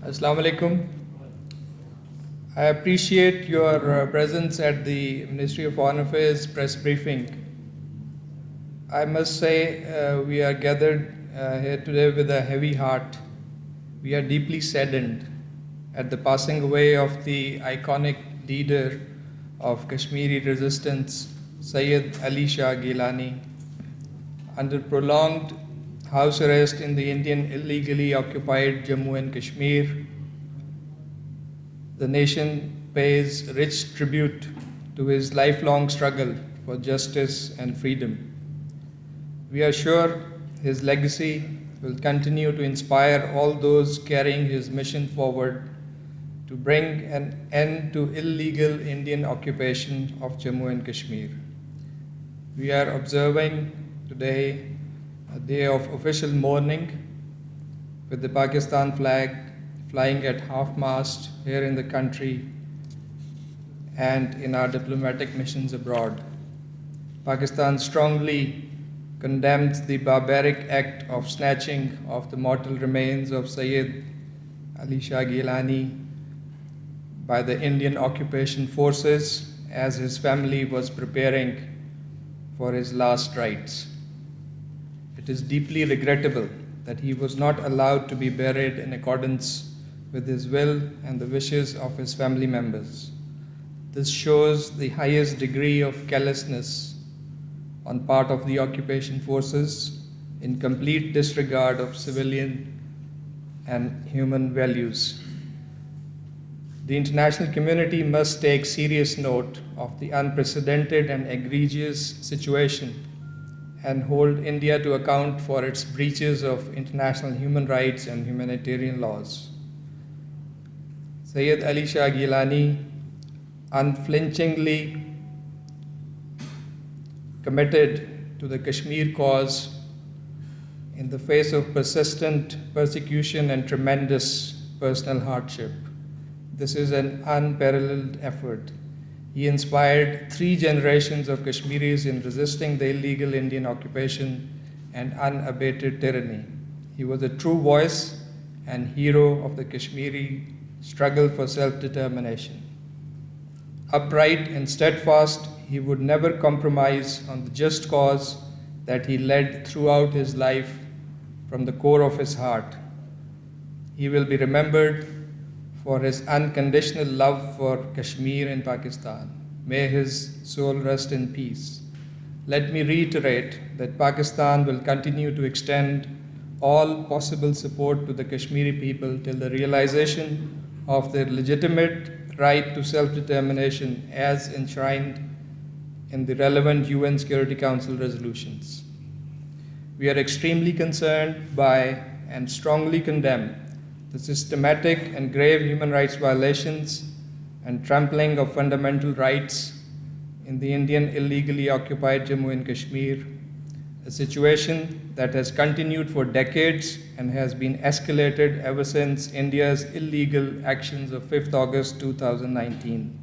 Assalamu alaikum. I appreciate your presence at the Ministry of Foreign Affairs press briefing. I must say we are gathered here today with a heavy heart. We are deeply saddened at the passing away of the iconic leader of Kashmiri resistance, Sayyid Ali Shah Gilani, under prolonged house arrest in the Indian illegally occupied Jammu and Kashmir. The nation pays rich tribute to his lifelong struggle for justice and freedom. We are sure his legacy will continue to inspire all those carrying his mission forward to bring an end to illegal Indian occupation of Jammu and Kashmir. We are observing today a day of official mourning with the Pakistan flag flying at half-mast here in the country and in our diplomatic missions abroad. Pakistan strongly condemns the barbaric act of snatching of the mortal remains of Sayyid Ali Shah Gilani by the Indian occupation forces as his family was preparing for his last rites. It is deeply regrettable that he was not allowed to be buried in accordance with his will and the wishes of his family members. This shows the highest degree of callousness on part of the occupation forces in complete disregard of civilian and human values. The international community must take serious note of the unprecedented and egregious situation and hold India to account for its breaches of international human rights and humanitarian laws. Sayyid Ali Shah Gilani unflinchingly committed to the Kashmir cause in the face of persistent persecution and tremendous personal hardship. This is an unparalleled effort. He inspired 3 generations of Kashmiris in resisting the illegal Indian occupation and unabated tyranny. He was a true voice and hero of the Kashmiri struggle for self-determination. Upright and steadfast, he would never compromise on the just cause that he led throughout his life from the core of his heart. He will be remembered for his unconditional love for Kashmir and Pakistan. May his soul rest in peace. Let me reiterate that Pakistan will continue to extend all possible support to the Kashmiri people till the realization of their legitimate right to self-determination as enshrined in the relevant UN Security Council resolutions. We are extremely concerned by and strongly condemn the systematic and grave human rights violations and trampling of fundamental rights in the Indian illegally occupied Jammu and Kashmir, a situation that has continued for decades and has been escalated ever since India's illegal actions of 5th August 2019.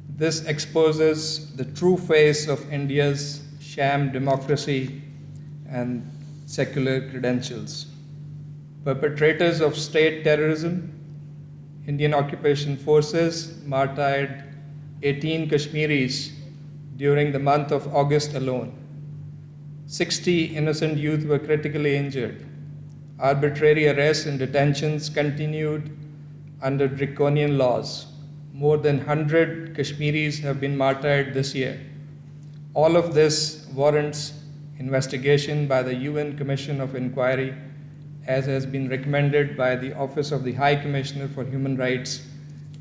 This exposes the true face of India's sham democracy and secular credentials. Perpetrators of state terrorism, Indian occupation forces martyred 18 Kashmiris during the month of August alone. 60 innocent youth were critically injured. Arbitrary arrests and detentions continued under draconian laws. More than 100 Kashmiris have been martyred this year. All of this warrants investigation by the UN Commission of Inquiry, as has been recommended by the Office of the High Commissioner for Human Rights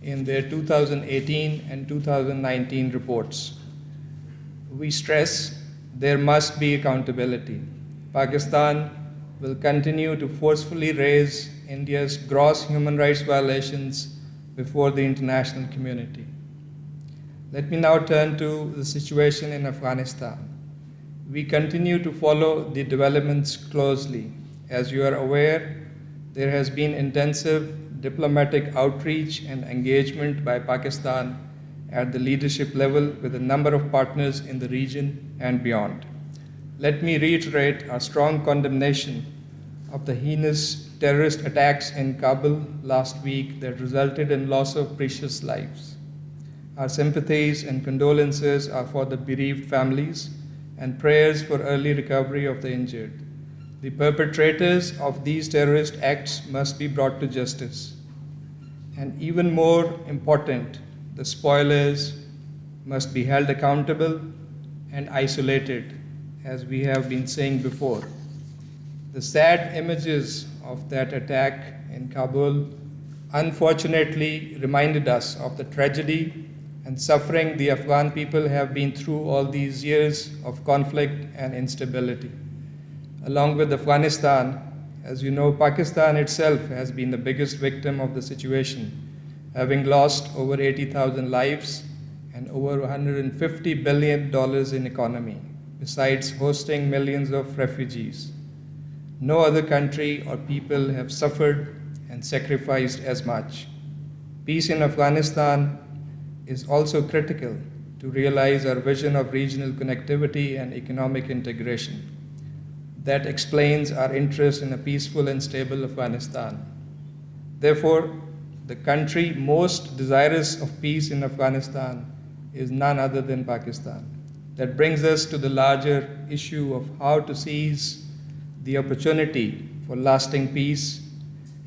in their 2018 and 2019 reports. We stress there must be accountability. Pakistan will continue to forcefully raise India's gross human rights violations before the international community. Let me now turn to the situation in Afghanistan. We continue to follow the developments closely. As you are aware, there has been intensive diplomatic outreach and engagement by Pakistan at the leadership level with a number of partners in the region and beyond. Let me reiterate our strong condemnation of the heinous terrorist attacks in Kabul last week that resulted in loss of precious lives. Our sympathies and condolences are for the bereaved families and prayers for early recovery of the injured. The perpetrators of these terrorist acts must be brought to justice. And even more important, the spoilers must be held accountable and isolated, as we have been saying before. The sad images of that attack in Kabul unfortunately reminded us of the tragedy and suffering the Afghan people have been through all these years of conflict and instability. Along with Afghanistan, as you know, Pakistan itself has been the biggest victim of the situation, having lost over 80,000 lives and over $150 billion in economy, besides hosting millions of refugees. No other country or people have suffered and sacrificed as much. Peace in Afghanistan is also critical to realize our vision of regional connectivity and economic integration. That explains our interest in a peaceful and stable Afghanistan. Therefore, the country most desirous of peace in Afghanistan is none other than Pakistan. That brings us to the larger issue of how to seize the opportunity for lasting peace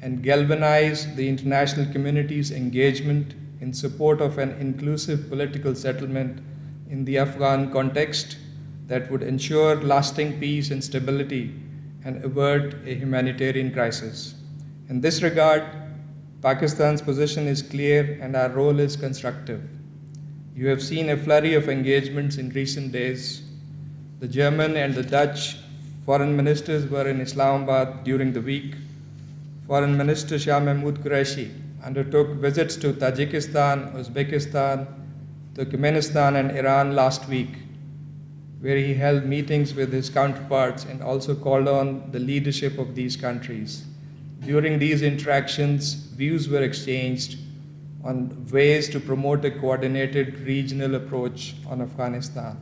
and galvanize the international community's engagement in support of an inclusive political settlement in the Afghan context that would ensure lasting peace and stability and avert a humanitarian crisis. In this regard, Pakistan's position is clear and our role is constructive. You have seen a flurry of engagements in recent days. The German and the Dutch foreign ministers were in Islamabad during the week. Foreign Minister Shah Mahmood Qureshi undertook visits to Tajikistan, Uzbekistan, Turkmenistan, and Iran last week, where he held meetings with his counterparts and also called on the leadership of these countries. During these interactions, views were exchanged on ways to promote a coordinated regional approach on Afghanistan.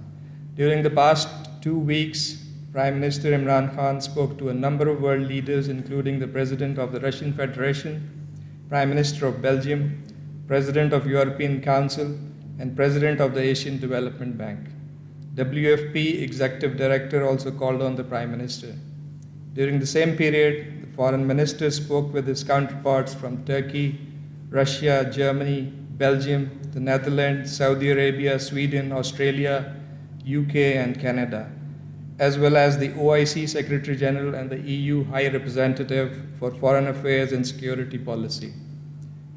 During the past 2 weeks, Prime Minister Imran Khan spoke to a number of world leaders, including the President of the Russian Federation, Prime Minister of Belgium, President of European Council, and President of the Asian Development Bank. WFP Executive Director also called on the Prime Minister. During the same period, the Foreign Minister spoke with his counterparts from Turkey, Russia, Germany, Belgium, the Netherlands, Saudi Arabia, Sweden, Australia, UK, and Canada, as well as the OIC Secretary General and the EU High Representative for Foreign Affairs and Security Policy.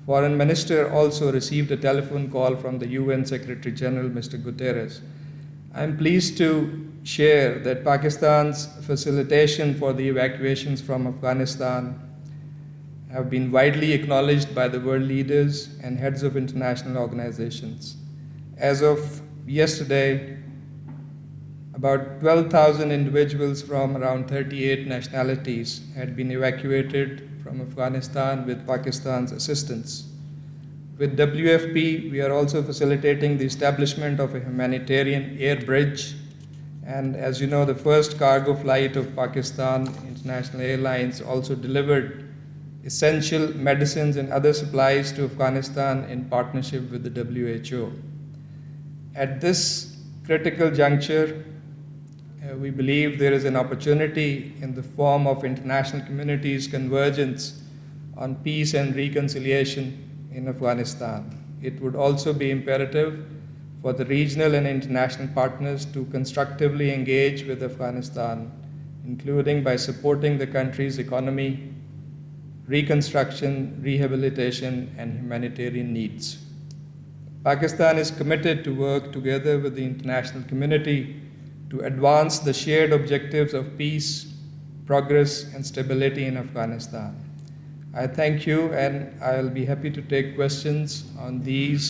Foreign Minister also received a telephone call from the UN Secretary General, Mr. Guterres. I am pleased to share that Pakistan's facilitation for the evacuations from Afghanistan have been widely acknowledged by the world leaders and heads of international organizations. As of yesterday, about 12,000 individuals from around 38 nationalities had been evacuated from Afghanistan with Pakistan's assistance. With WFP, we are also facilitating the establishment of a humanitarian air bridge. And as you know, the first cargo flight of Pakistan International Airlines also delivered essential medicines and other supplies to Afghanistan in partnership with the WHO. At this critical juncture, we believe there is an opportunity in the form of international community's convergence on peace and reconciliation in Afghanistan. It would also be imperative for the regional and international partners to constructively engage with Afghanistan, including by supporting the country's economy, reconstruction, rehabilitation, and humanitarian needs. Pakistan is committed to work together with the international community to advance the shared objectives of peace, progress, and stability in Afghanistan. I thank you, and I'll be happy to take questions on these